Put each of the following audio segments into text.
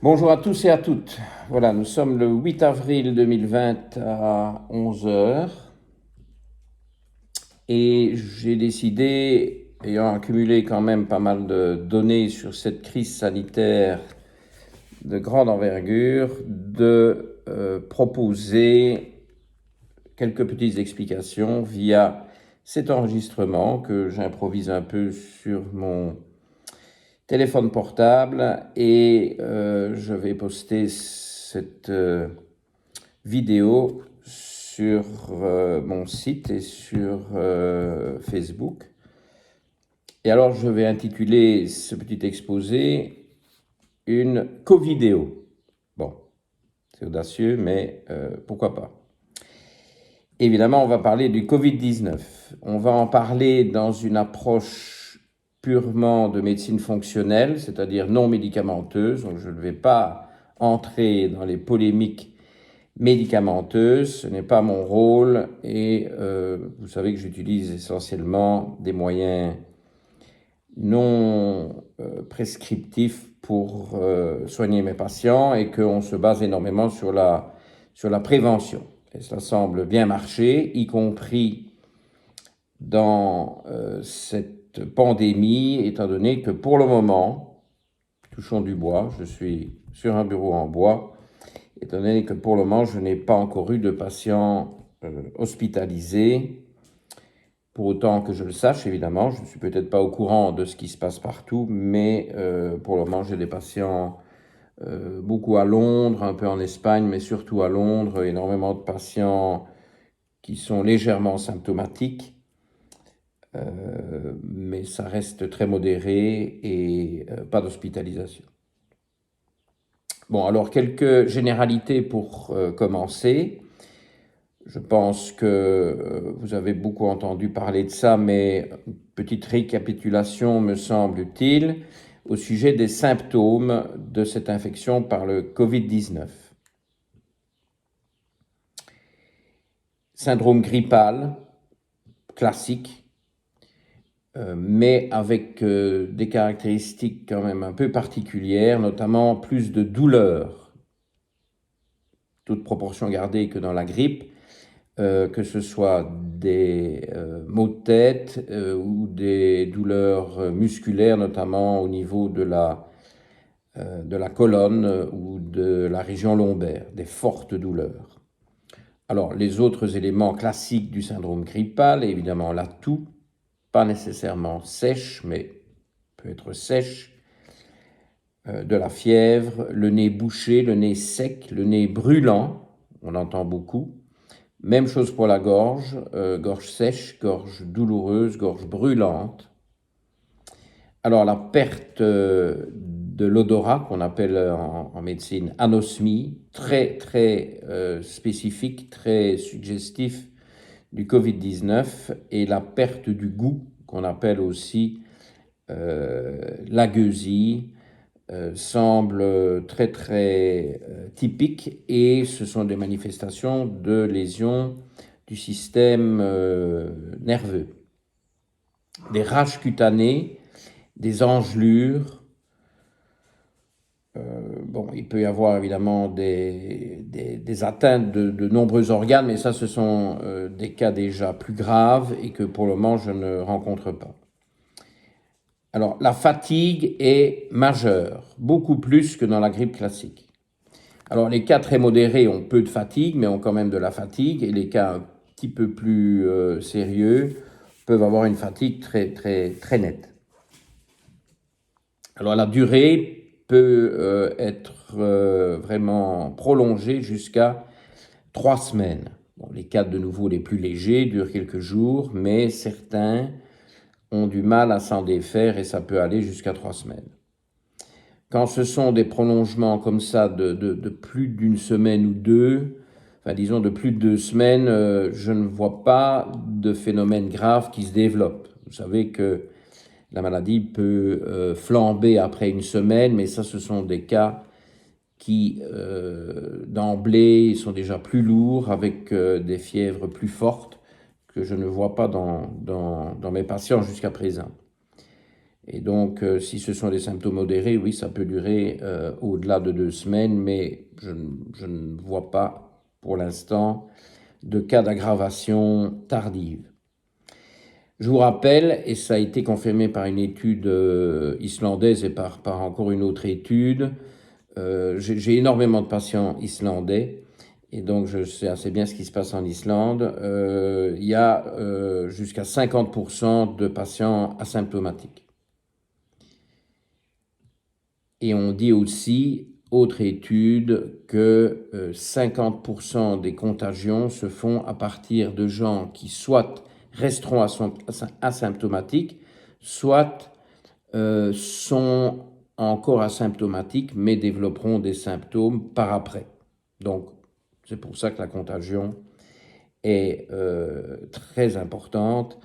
Bonjour à tous et à toutes. Voilà, nous sommes le 8 avril 2020 à 11 heures et j'ai décidé, ayant accumulé quand même pas mal de données sur cette crise sanitaire de grande envergure, de proposer quelques petites explications via cet enregistrement que j'improvise un peu sur mon téléphone portable et je vais poster cette vidéo sur mon site et sur Facebook. Et alors je vais intituler ce petit exposé une co-vidéo. Bon, c'est audacieux, mais pourquoi pas. Évidemment, on va parler du Covid-19. On va en parler dans une approche purement de médecine fonctionnelle, c'est-à-dire non médicamenteuse. Donc je ne vais pas entrer dans les polémiques médicamenteuses, ce n'est pas mon rôle et vous savez que j'utilise essentiellement des moyens non prescriptifs pour soigner mes patients et qu'on se base énormément sur la prévention. Et cela semble bien marcher, y compris dans cette pandémie, étant donné que pour le moment, touchons du bois, je suis sur un bureau en bois, étant donné que pour le moment, je n'ai pas encore eu de patients hospitalisés, pour autant que je le sache, évidemment. Je ne suis peut-être pas au courant de ce qui se passe partout, mais pour le moment, j'ai des patients beaucoup à Londres, un peu en Espagne, mais surtout à Londres, énormément de patients qui sont légèrement symptomatiques, mais ça reste très modéré et pas d'hospitalisation. Bon, alors quelques généralités pour commencer. Je pense que vous avez beaucoup entendu parler de ça, mais une petite récapitulation me semble utile au sujet des symptômes de cette infection par le Covid-19. Syndrome grippal, classique, mais avec des caractéristiques quand même un peu particulières, notamment plus de douleur, toute proportion gardée que dans la grippe, que ce soit des maux de tête ou des douleurs musculaires, notamment au niveau de la colonne ou de la région lombaire, des fortes douleurs. Alors, les autres éléments classiques du syndrome grippal, évidemment la toux, pas nécessairement sèche, mais peut être sèche, de la fièvre, le nez bouché, le nez sec, le nez brûlant, on entend beaucoup. Même chose pour la gorge, gorge sèche, gorge douloureuse, gorge brûlante. Alors la perte de l'odorat, qu'on appelle en médecine anosmie, très très spécifique, très suggestif du Covid-19, et la perte du goût, qu'on appelle aussi l'agueusie, semble très très typique, et ce sont des manifestations de lésions du système nerveux. Des rages cutanées, des engelures. Bon, il peut y avoir évidemment des atteintes de nombreux organes, mais ça, ce sont des cas déjà plus graves et que pour le moment, je ne rencontre pas. Alors, la fatigue est majeure, beaucoup plus que dans la grippe classique. Alors, les cas très modérés ont peu de fatigue, mais ont quand même de la fatigue, et les cas un petit peu plus sérieux peuvent avoir une fatigue très, très, très nette. Alors, la durée peut être vraiment prolongée jusqu'à 3 semaines. Bon, les cas de nouveau les plus légers durent quelques jours, mais certains ont du mal à s'en défaire et ça peut aller jusqu'à 3 semaines. Quand ce sont des prolongements comme ça de plus d'une semaine ou deux, enfin disons de plus de 2 semaines, je ne vois pas de phénomène grave qui se développe. Vous savez que la maladie peut flamber après une semaine, mais ça, ce sont des cas qui, d'emblée, sont déjà plus lourds, avec des fièvres plus fortes, que je ne vois pas dans mes patients jusqu'à présent. Et donc, si ce sont des symptômes modérés, oui, ça peut durer au-delà de 2 semaines, mais je ne vois pas pour l'instant de cas d'aggravation tardive. Je vous rappelle, et ça a été confirmé par une étude islandaise et par encore une autre étude, j'ai énormément de patients islandais, et donc je sais assez bien ce qui se passe en Islande. Il y a jusqu'à 50% de patients asymptomatiques. Et on dit aussi, autre étude, que 50% des contagions se font à partir de gens qui soit resteront asymptomatiques, soit sont encore asymptomatiques, mais développeront des symptômes par après. Donc, c'est pour ça que la contagion est très importante,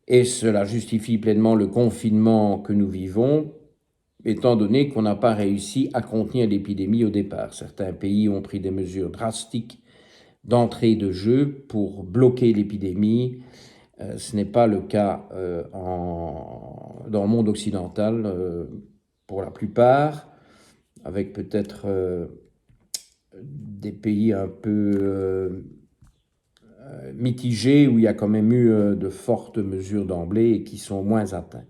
et cela justifie pleinement le confinement que nous vivons, étant donné qu'on n'a pas réussi à contenir l'épidémie au départ. Certains pays ont pris des mesures drastiques d'entrée de jeu pour bloquer l'épidémie. Ce n'est pas le cas dans le monde occidental pour la plupart, avec peut-être des pays un peu mitigés où il y a quand même eu de fortes mesures d'emblée et qui sont moins atteints.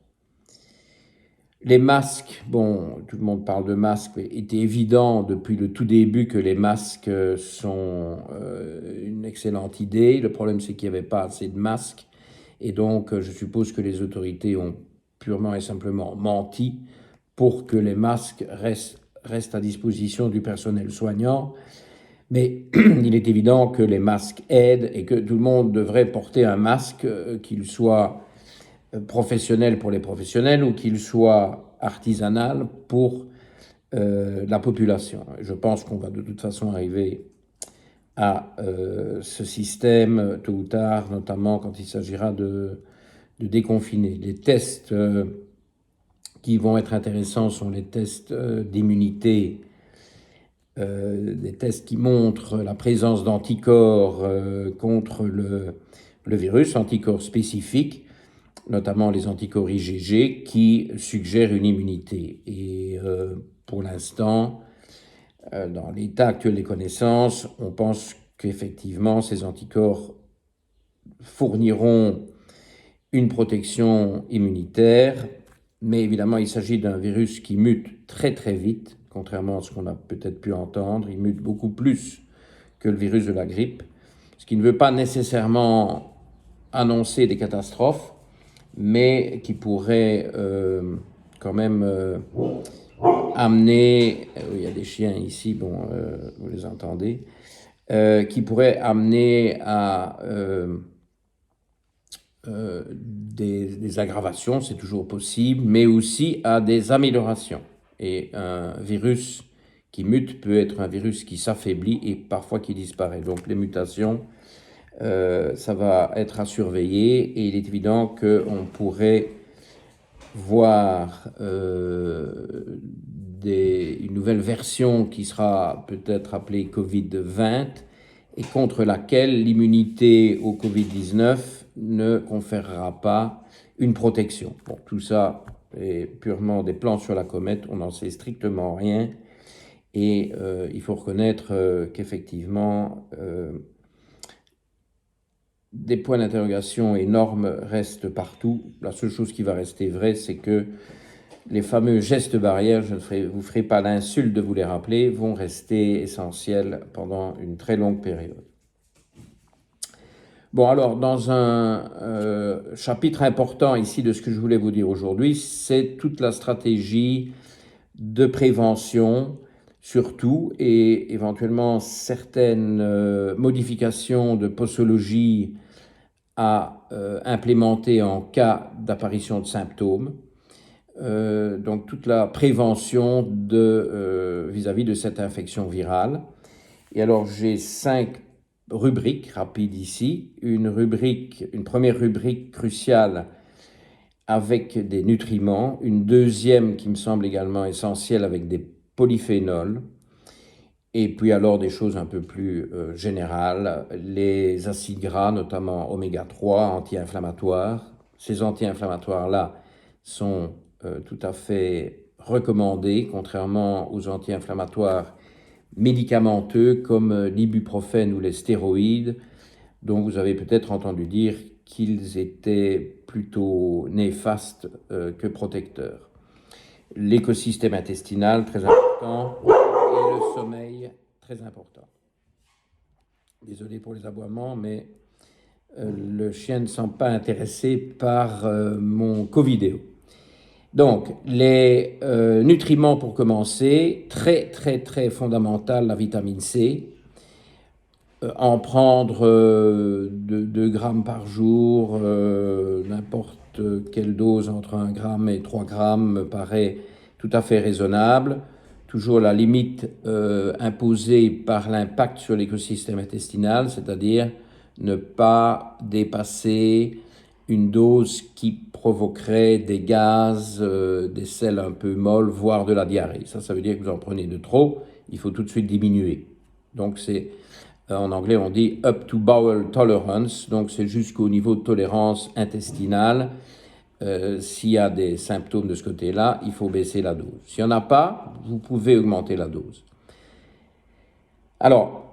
Les masques, bon, tout le monde parle de masques, mais il était évident depuis le tout début que les masques sont une excellente idée. Le problème, c'est qu'il n'y avait pas assez de masques. Et donc, je suppose que les autorités ont purement et simplement menti pour que les masques restent à disposition du personnel soignant. Mais il est évident que les masques aident et que tout le monde devrait porter un masque, qu'il soit professionnel pour les professionnels ou qu'il soit artisanal pour la population. Je pense qu'on va de toute façon arriver à ce système tôt ou tard, notamment quand il s'agira de déconfiner. Les tests qui vont être intéressants sont les tests d'immunité, des tests qui montrent la présence d'anticorps contre le virus, anticorps spécifiques, notamment les anticorps IgG, qui suggèrent une immunité. Et pour l'instant, dans l'état actuel des connaissances, on pense qu'effectivement, ces anticorps fourniront une protection immunitaire, mais évidemment, il s'agit d'un virus qui mute très très vite, contrairement à ce qu'on a peut-être pu entendre. Il mute beaucoup plus que le virus de la grippe, ce qui ne veut pas nécessairement annoncer des catastrophes, mais qui pourrait quand même amener, il y a des chiens ici, bon, vous les entendez, qui pourrait amener à des aggravations, c'est toujours possible, mais aussi à des améliorations. Et un virus qui mute peut être un virus qui s'affaiblit et parfois qui disparaît. Donc les mutations, ça va être à surveiller, et il est évident qu'on pourrait voir une nouvelle version qui sera peut-être appelée Covid-20 et contre laquelle l'immunité au Covid-19 ne conférera pas une protection. Bon, tout ça est purement des plans sur la comète, on n'en sait strictement rien, et il faut reconnaître qu'effectivement des points d'interrogation énormes restent partout. La seule chose qui va rester vraie, c'est que les fameux gestes barrières, je ne vous ferai pas l'insulte de vous les rappeler, vont rester essentiels pendant une très longue période. Bon, alors, dans un chapitre important ici de ce que je voulais vous dire aujourd'hui, c'est toute la stratégie de prévention, surtout, et éventuellement certaines modifications de posologie à implémenter en cas d'apparition de symptômes. Donc toute la prévention vis-à-vis de cette infection virale. Et alors j'ai 5 rubriques rapides ici. Une première rubrique cruciale avec des nutriments, une deuxième qui me semble également essentielle avec des polyphénols, et puis alors des choses un peu plus générales, les acides gras, notamment oméga 3, anti-inflammatoires. Ces anti-inflammatoires-là sont tout à fait recommandée, contrairement aux anti-inflammatoires médicamenteux comme l'ibuprofène ou les stéroïdes, dont vous avez peut-être entendu dire qu'ils étaient plutôt néfastes que protecteurs. L'écosystème intestinal, très important, et le sommeil, très important. Désolé pour les aboiements, mais le chien ne semble pas intéressé par mon covidéo. Donc, les nutriments pour commencer, très fondamental, la vitamine C. En prendre 2 grammes par jour, n'importe quelle dose entre 1 gramme et 3 grammes me paraît tout à fait raisonnable. Toujours la limite imposée par l'impact sur l'écosystème intestinal, c'est-à-dire ne pas dépasser une dose qui provoquerait des gaz, des selles un peu molles, voire de la diarrhée. Ça veut dire que vous en prenez de trop, il faut tout de suite diminuer. Donc en anglais on dit up to bowel tolerance, donc c'est jusqu'au niveau de tolérance intestinale. S'il y a des symptômes de ce côté-là, il faut baisser la dose. S'il n'y en a pas, vous pouvez augmenter la dose. Alors,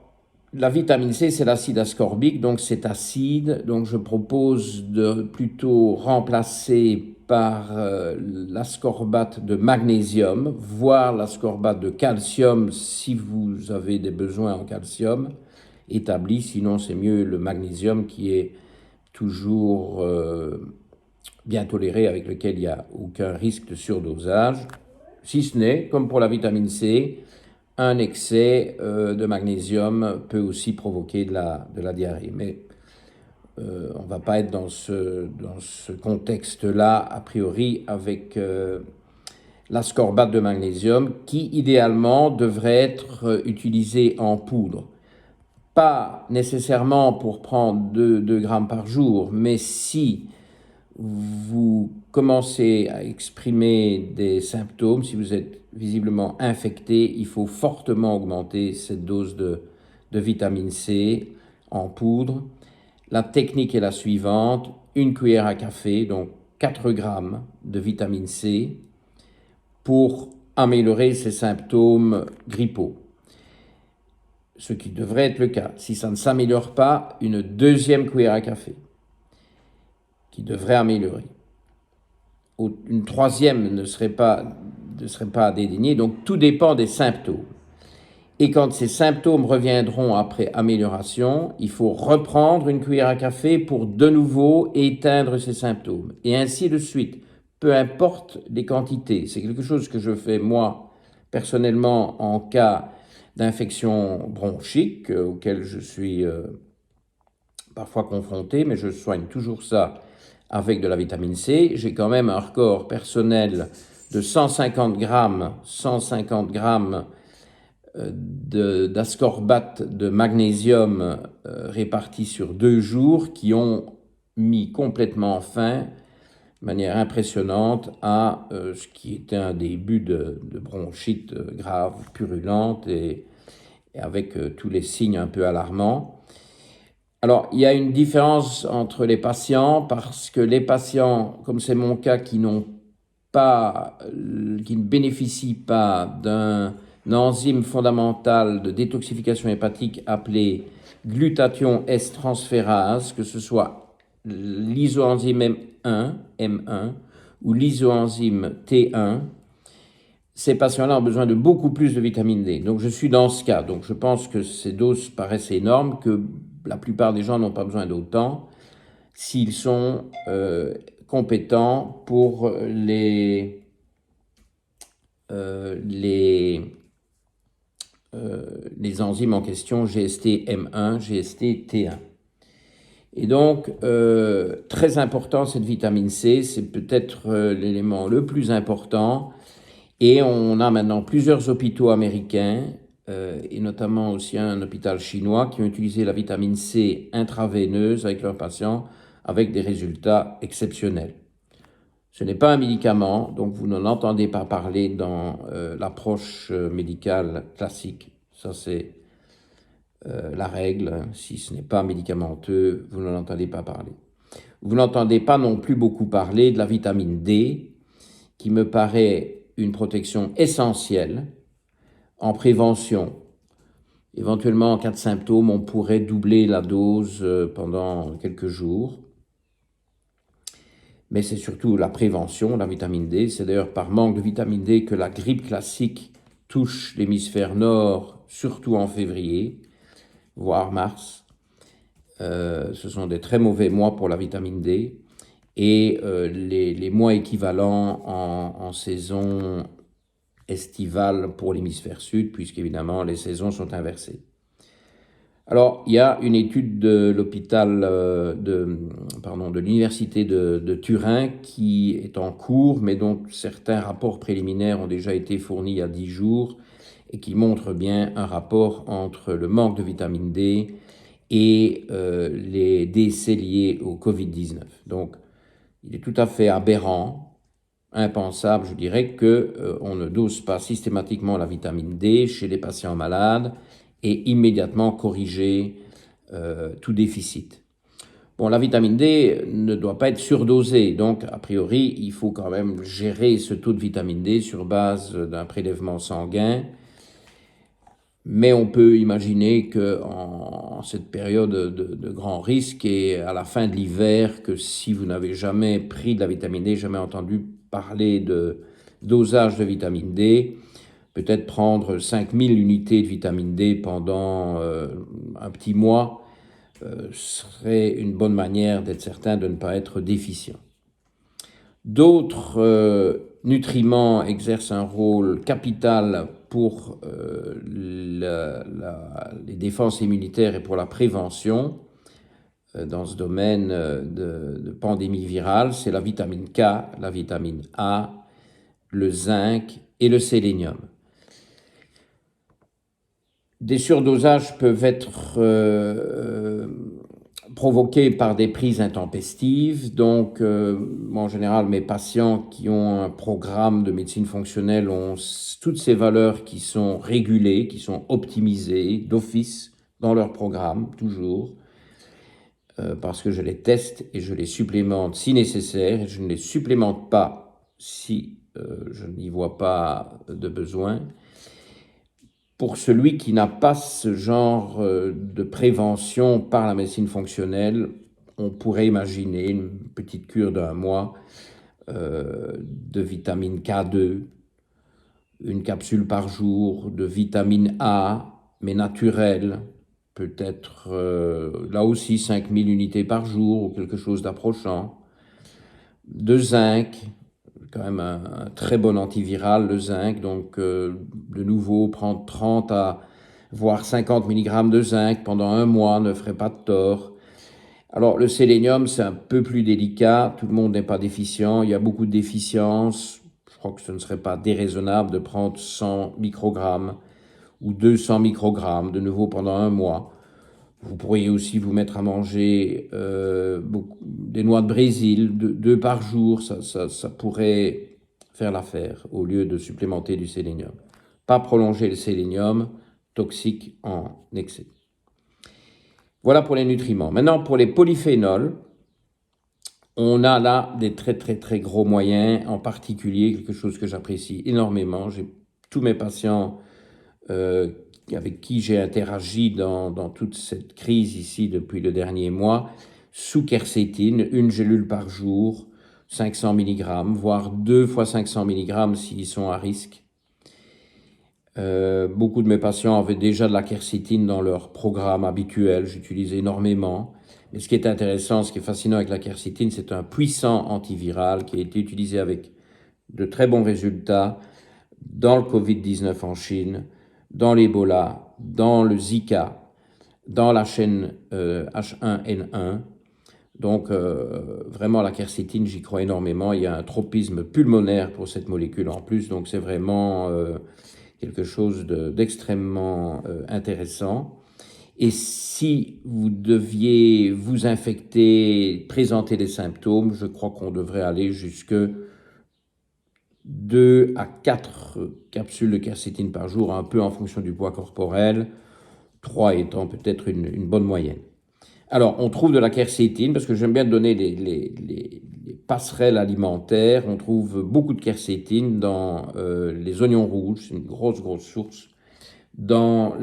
la vitamine C, c'est l'acide ascorbique, donc c'est acide. Donc je propose de plutôt remplacer par l'ascorbate de magnésium, voire l'ascorbate de calcium si vous avez des besoins en calcium établis. Sinon, c'est mieux le magnésium qui est toujours bien toléré, avec lequel il n'y a aucun risque de surdosage. Si ce n'est, comme pour la vitamine C, un excès de magnésium peut aussi provoquer de la diarrhée. Mais on ne va pas être dans ce contexte-là, a priori, avec l'ascorbate de magnésium, qui idéalement devrait être utilisé en poudre. Pas nécessairement pour prendre 2 grammes par jour, mais si vous commencez à exprimer des symptômes, si vous êtes visiblement infecté, il faut fortement augmenter cette dose de vitamine C en poudre. La technique est la suivante: 1 cuillère à café, donc 4 grammes de vitamine C pour améliorer ces symptômes grippaux. Ce qui devrait être le cas. Si ça ne s'améliore pas, une 2e cuillère à café qui devrait améliorer. Une 3e ne serait pas à dédaigner, donc tout dépend des symptômes. Et quand ces symptômes reviendront après amélioration, il faut reprendre 1 cuillère à café pour de nouveau éteindre ces symptômes. Et ainsi de suite, peu importe les quantités. C'est quelque chose que je fais moi, personnellement, en cas d'infection bronchique, auquel je suis parfois confronté, mais je soigne toujours ça avec de la vitamine C. J'ai quand même un record personnel de 150 grammes d'ascorbate de magnésium répartis sur 2 jours qui ont mis complètement fin, de manière impressionnante, à ce qui était un début de bronchite grave, purulente et avec tous les signes un peu alarmants. Alors, il y a une différence entre les patients, parce que les patients, comme c'est mon cas, qui ne bénéficient pas d'un enzyme fondamental de détoxification hépatique appelé glutathion S-transférase, que ce soit l'isoenzyme M1 ou l'isoenzyme T1, ces patients-là ont besoin de beaucoup plus de vitamine D. Donc je suis dans ce cas. Donc je pense que ces doses paraissent énormes, que la plupart des gens n'ont pas besoin d'autant s'ils sont compétents pour les enzymes en question, GST-M1, GST-T1. Et donc, très important, cette vitamine C, c'est peut-être l'élément le plus important. Et on a maintenant plusieurs hôpitaux américains, et notamment aussi un hôpital chinois, qui ont utilisé la vitamine C intraveineuse avec leurs patients, avec des résultats exceptionnels. Ce n'est pas un médicament, donc vous n'en entendez pas parler dans l'approche médicale classique. Ça, c'est la règle. Si ce n'est pas médicamenteux, vous n'en entendez pas parler. Vous n'entendez pas non plus beaucoup parler de la vitamine D, qui me paraît une protection essentielle en prévention. Éventuellement, en cas de symptômes, on pourrait doubler la dose pendant quelques jours. Mais c'est surtout la prévention, la vitamine D. C'est d'ailleurs par manque de vitamine D que la grippe classique touche l'hémisphère nord, surtout en février, voire mars. Ce sont des très mauvais mois pour la vitamine D. Et les mois équivalents en saison estivale pour l'hémisphère sud, puisqu'évidemment les saisons sont inversées. Alors, il y a une étude de l'hôpital de l'université de Turin qui est en cours, mais dont certains rapports préliminaires ont déjà été fournis il y a 10 jours et qui montrent bien un rapport entre le manque de vitamine D et les décès liés au Covid-19. Donc, il est tout à fait aberrant, impensable, je dirais, qu'on ne dose pas systématiquement la vitamine D chez les patients malades et immédiatement corriger tout déficit. Bon, la vitamine D ne doit pas être surdosée, donc a priori, il faut quand même gérer ce taux de vitamine D sur base d'un prélèvement sanguin. Mais on peut imaginer qu'en cette période de grand risque et à la fin de l'hiver, que si vous n'avez jamais pris de la vitamine D, jamais entendu parler de dosage de vitamine D, peut-être prendre 5000 unités de vitamine D pendant un petit mois serait une bonne manière d'être certain de ne pas être déficient. D'autres nutriments exercent un rôle capital pour les défenses immunitaires et pour la prévention dans ce domaine de pandémie virale. C'est la vitamine K, la vitamine A, le zinc et le sélénium. Des surdosages peuvent être provoqués par des prises intempestives. Donc, en général, mes patients qui ont un programme de médecine fonctionnelle ont toutes ces valeurs qui sont régulées, qui sont optimisées d'office dans leur programme, toujours, parce que je les teste et je les supplémente si nécessaire. Et je ne les supplémente pas si je n'y vois pas de besoin. Pour celui qui n'a pas ce genre de prévention par la médecine fonctionnelle, on pourrait imaginer une petite cure d'1 mois de vitamine K2, une capsule par jour de vitamine A, mais naturelle, peut-être là aussi 5000 unités par jour ou quelque chose d'approchant, de zinc, quand même un très bon antiviral, le zinc, donc de nouveau prendre 30 à voire 50 mg de zinc pendant 1 mois ne ferait pas de tort. Alors le sélénium, c'est un peu plus délicat, tout le monde n'est pas déficient, il y a beaucoup de déficiences, je crois que ce ne serait pas déraisonnable de prendre 100 microgrammes ou 200 microgrammes de nouveau pendant 1 mois. Vous pourriez aussi vous mettre à manger des noix de Brésil, 2 par jour, ça pourrait faire l'affaire au lieu de supplémenter du sélénium. Pas prolonger le sélénium, toxique en excès. Voilà pour les nutriments. Maintenant, pour les polyphénols, on a là des très très très gros moyens, en particulier quelque chose que j'apprécie énormément. J'ai tous mes patients avec qui j'ai interagi dans toute cette crise ici depuis le dernier mois, sous quercétine, 1 gélule par jour, 500 mg, voire 2 fois 500 mg s'ils sont à risque. Beaucoup de mes patients avaient déjà de la quercétine dans leur programme habituel, j'utilise énormément. Mais ce qui est intéressant, ce qui est fascinant avec la quercétine, c'est un puissant antiviral qui a été utilisé avec de très bons résultats dans le Covid-19 en Chine, dans l'Ebola, dans le Zika, dans la chaîne H1N1. Donc, vraiment, la quercétine, j'y crois énormément. Il y a un tropisme pulmonaire pour cette molécule en plus, donc c'est vraiment quelque chose d'extrêmement intéressant. Et si vous deviez vous infecter, présenter des symptômes, je crois qu'on devrait aller jusque 2 à 4 capsules de quercétine par jour, un peu en fonction du poids corporel, 3 étant peut-être une bonne moyenne. Alors, on trouve de la quercétine, parce que j'aime bien donner les passerelles alimentaires. On trouve beaucoup de quercétine dans les oignons rouges, c'est une grosse, grosse source. Dans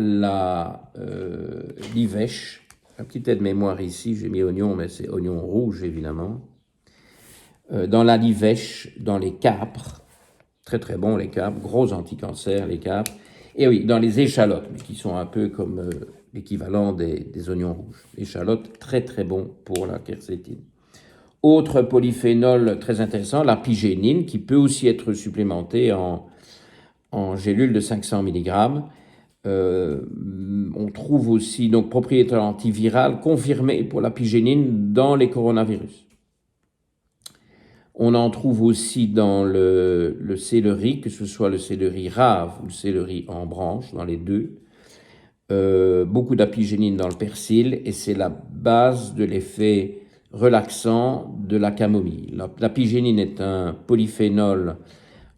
l'ivèche, un petit aide-mémoire ici, j'ai mis oignon, mais c'est oignon rouge évidemment. Dans la livèche, dans les capres, très très bon les capres, gros anti-cancer les capres. Et oui, dans les échalotes, mais qui sont un peu comme l'équivalent des oignons rouges. Échalotes, très très bon pour la quercétine. Autre polyphénol très intéressant, la pygénine, qui peut aussi être supplémentée en gélules de 500 mg. On trouve aussi donc propriété antivirale confirmée pour la pygénine dans les coronavirus. On en trouve aussi dans le céleri, que ce soit le céleri rave ou le céleri en branche, dans les deux. Beaucoup d'apigénine dans le persil, et c'est la base de l'effet relaxant de la camomille. L'apigénine est un polyphénol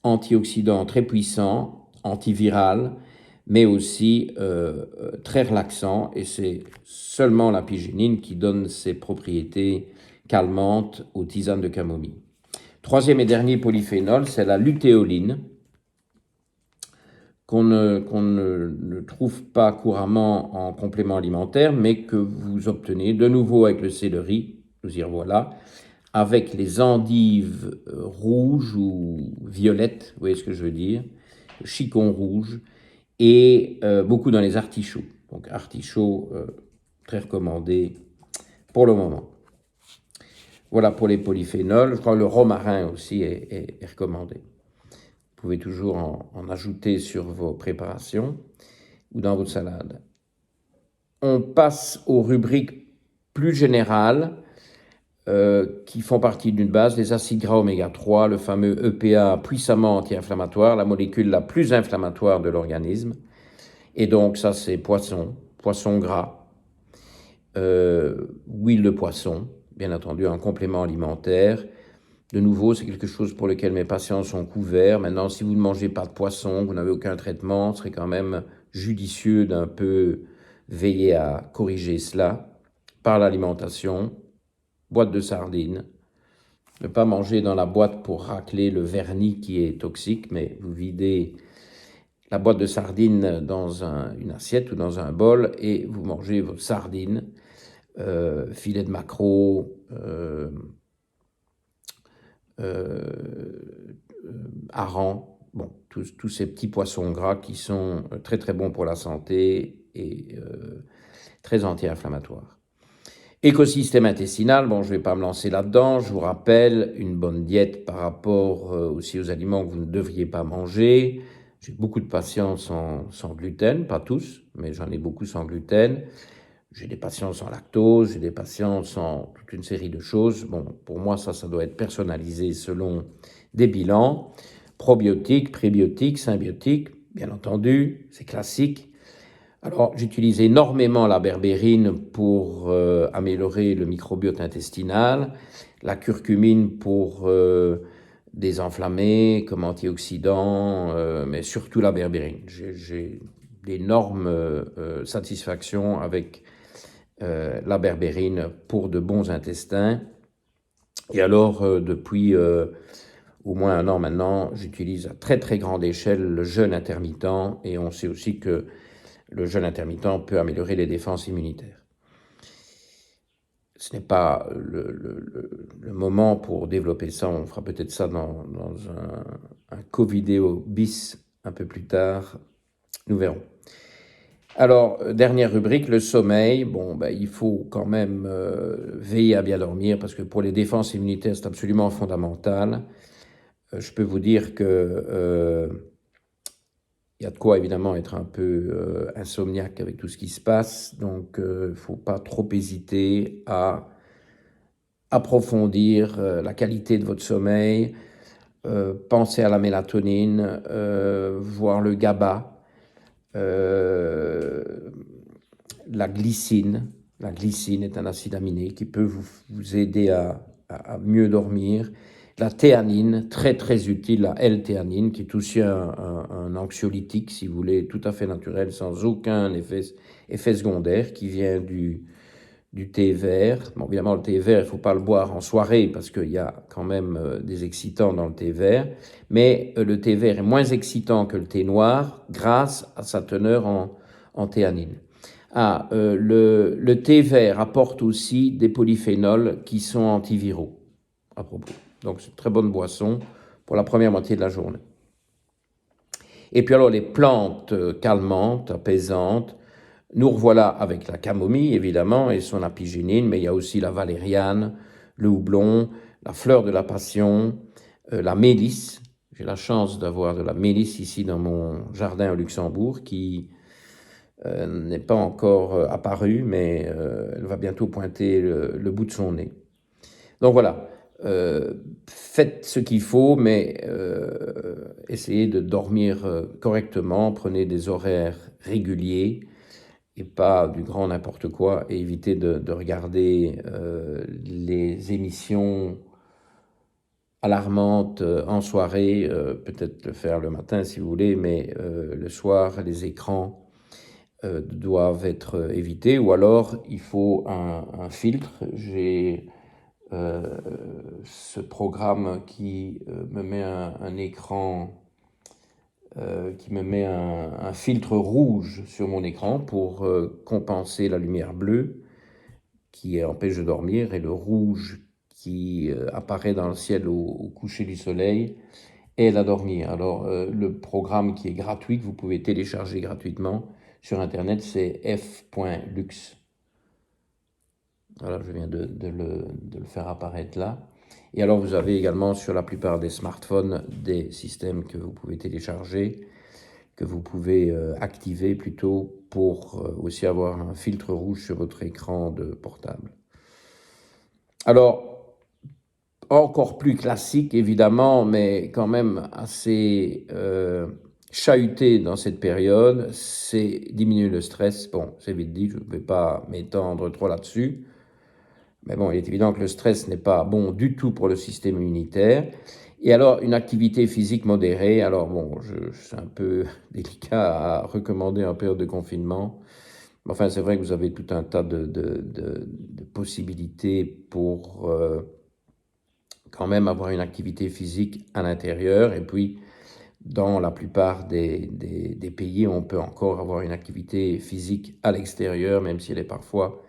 antioxydant très puissant, antiviral, mais aussi très relaxant, et c'est seulement l'apigénine qui donne ses propriétés calmantes aux tisanes de camomille. Troisième et dernier polyphénol, c'est la lutéoline, qu'on ne trouve pas couramment en complément alimentaire, mais que vous obtenez de nouveau avec le céleri, nous y revoilà, avec les endives rouges ou violettes, vous voyez ce que je veux dire, le chicon rouge, et beaucoup dans les artichauts. Donc artichauts, très recommandés pour le moment. Voilà pour les polyphénols. Je crois que le romarin aussi est recommandé. Vous pouvez toujours en ajouter sur vos préparations ou dans votre salade. On passe aux rubriques plus générales qui font partie d'une base, les acides gras oméga 3, le fameux EPA puissamment anti-inflammatoire, la molécule la plus inflammatoire de l'organisme. Et donc ça c'est poisson gras, huile de poisson, bien entendu un complément alimentaire. De nouveau, c'est quelque chose pour lequel mes patients sont couverts. Maintenant, si vous ne mangez pas de poisson, vous n'avez aucun traitement, ce serait quand même judicieux d'un peu veiller à corriger cela par l'alimentation. Boîte de sardines. Ne pas manger dans la boîte pour racler le vernis qui est toxique, mais vous videz la boîte de sardines dans une assiette ou dans un bol et vous mangez vos sardines, filet de maquereau, hareng, bon, tous ces petits poissons gras qui sont très très bons pour la santé et très anti-inflammatoires. Écosystème intestinal, bon, je ne vais pas me lancer là-dedans. Je vous rappelle, une bonne diète par rapport aussi aux aliments que vous ne devriez pas manger. J'ai beaucoup de patients sans gluten, pas tous, mais j'en ai beaucoup sans gluten. J'ai des patients sans lactose, j'ai des patients sans toute une série de choses. Bon, pour moi, ça doit être personnalisé selon des bilans. Probiotiques, prébiotiques, symbiotiques, bien entendu, c'est classique. Alors, j'utilise énormément la berbérine pour améliorer le microbiote intestinal, la curcumine pour désinflammer comme antioxydant, mais surtout la berbérine. J'ai d'énormes satisfactions avec la berbérine pour de bons intestins. Et alors, depuis au moins un an maintenant, j'utilise à très très grande échelle le jeûne intermittent, et on sait aussi que le jeûne intermittent peut améliorer les défenses immunitaires. Ce n'est pas le moment pour développer ça, on fera peut-être ça dans un co-vidéo bis un peu plus tard, nous verrons. Alors, dernière rubrique, le sommeil. Bon, ben, il faut quand même veiller à bien dormir parce que pour les défenses immunitaires, c'est absolument fondamental. Je peux vous dire que il y a de quoi évidemment être un peu insomniaque avec tout ce qui se passe, donc il ne faut pas trop hésiter à approfondir la qualité de votre sommeil, penser à la mélatonine, voir le GABA, la glycine. La glycine est un acide aminé qui peut vous aider à mieux dormir. La théanine, très très utile, la L-théanine, qui est aussi un anxiolytique, si vous voulez, tout à fait naturel, sans aucun effet secondaire, qui vient du du thé vert. Bon, évidemment, le thé vert, il ne faut pas le boire en soirée parce qu'il y a quand même des excitants dans le thé vert. Mais le thé vert est moins excitant que le thé noir grâce à sa teneur en théanine. Le thé vert apporte aussi des polyphénols qui sont antiviraux, à propos. Donc, c'est une très bonne boisson pour la première moitié de la journée. Et puis alors, les plantes calmantes, apaisantes, nous revoilà avec la camomille, évidemment, et son apigénine, mais il y a aussi la valériane, le houblon, la fleur de la passion, la mélisse. J'ai la chance d'avoir de la mélisse ici dans mon jardin au Luxembourg, qui n'est pas encore apparue, mais elle va bientôt pointer le bout de son nez. Donc voilà, faites ce qu'il faut, mais essayez de dormir correctement, prenez des horaires réguliers, et pas du grand n'importe quoi, et évitez de regarder les émissions alarmantes en soirée, peut-être le faire le matin si vous voulez, mais le soir, les écrans doivent être évités, ou alors il faut un filtre. J'ai ce programme qui me met un écran qui me met un filtre rouge sur mon écran pour compenser la lumière bleue qui empêche de dormir et le rouge qui apparaît dans le ciel au coucher du soleil aide à dormir. Alors le programme qui est gratuit, que vous pouvez télécharger gratuitement sur internet, c'est f.lux. Voilà, je viens de le faire apparaître là. Et alors vous avez également sur la plupart des smartphones des systèmes que vous pouvez télécharger, que vous pouvez activer plutôt pour aussi avoir un filtre rouge sur votre écran de portable. Alors, encore plus classique évidemment, mais quand même assez chahuté dans cette période, c'est diminuer le stress. Bon, c'est vite dit, je ne vais pas m'étendre trop là-dessus. Mais bon, il est évident que le stress n'est pas bon du tout pour le système immunitaire. Et alors, une activité physique modérée. Alors bon, c'est un peu délicat à recommander en période de confinement. Mais enfin, c'est vrai que vous avez tout un tas de possibilités pour quand même avoir une activité physique à l'intérieur. Et puis, dans la plupart des pays, on peut encore avoir une activité physique à l'extérieur, même si elle est parfois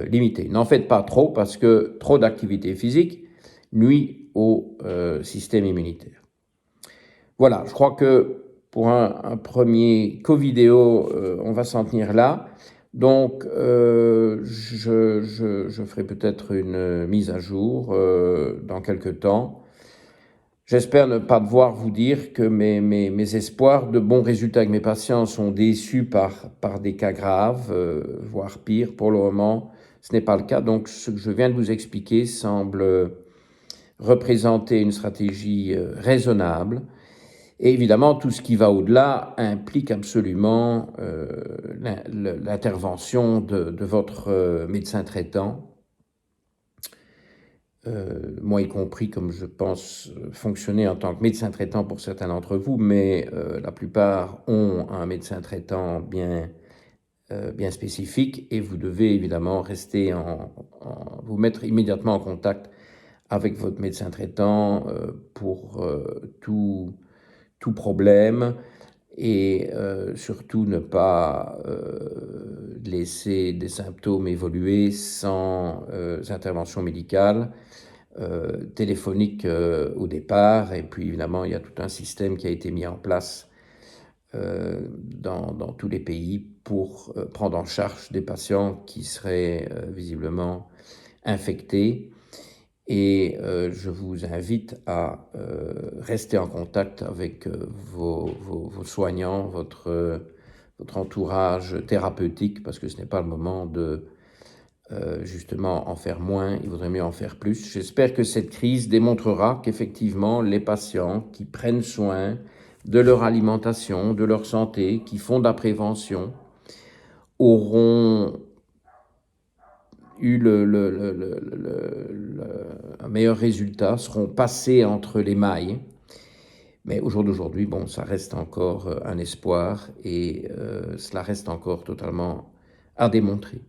limitée. N'en faites pas trop parce que trop d'activité physique nuit au système immunitaire. Voilà, je crois que pour un premier co-vidéo, on va s'en tenir là. Donc, je ferai peut-être une mise à jour dans quelques temps. J'espère ne pas devoir vous dire que mes espoirs de bons résultats avec mes patients sont déçus par des cas graves, voire pire. Pour le moment, ce n'est pas le cas. Donc, ce que je viens de vous expliquer semble représenter une stratégie raisonnable. Et évidemment, tout ce qui va au-delà implique absolument l'intervention de votre médecin traitant. Moi y compris, comme je pense fonctionner en tant que médecin traitant pour certains d'entre vous, mais la plupart ont un médecin traitant bien spécifique et vous devez évidemment rester vous mettre immédiatement en contact avec votre médecin traitant pour tout problème et surtout ne pas laisser des symptômes évoluer sans intervention médicale. Téléphonique au départ, et puis évidemment il y a tout un système qui a été mis en place dans tous les pays pour prendre en charge des patients qui seraient visiblement infectés. Et je vous invite à rester en contact avec vos soignants, votre entourage thérapeutique, parce que ce n'est pas le moment de justement en faire moins, il vaudrait mieux en faire plus. J'espère que cette crise démontrera qu'effectivement les patients qui prennent soin de leur alimentation, de leur santé, qui font de la prévention, auront eu un meilleur résultat, seront passés entre les mailles. Mais au jour d'aujourd'hui, bon, ça reste encore un espoir et cela reste encore totalement à démontrer.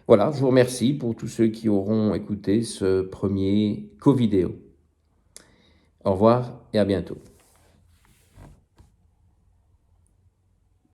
Voilà, je vous remercie pour tous ceux qui auront écouté ce premier co-vidéo. Au revoir et à bientôt.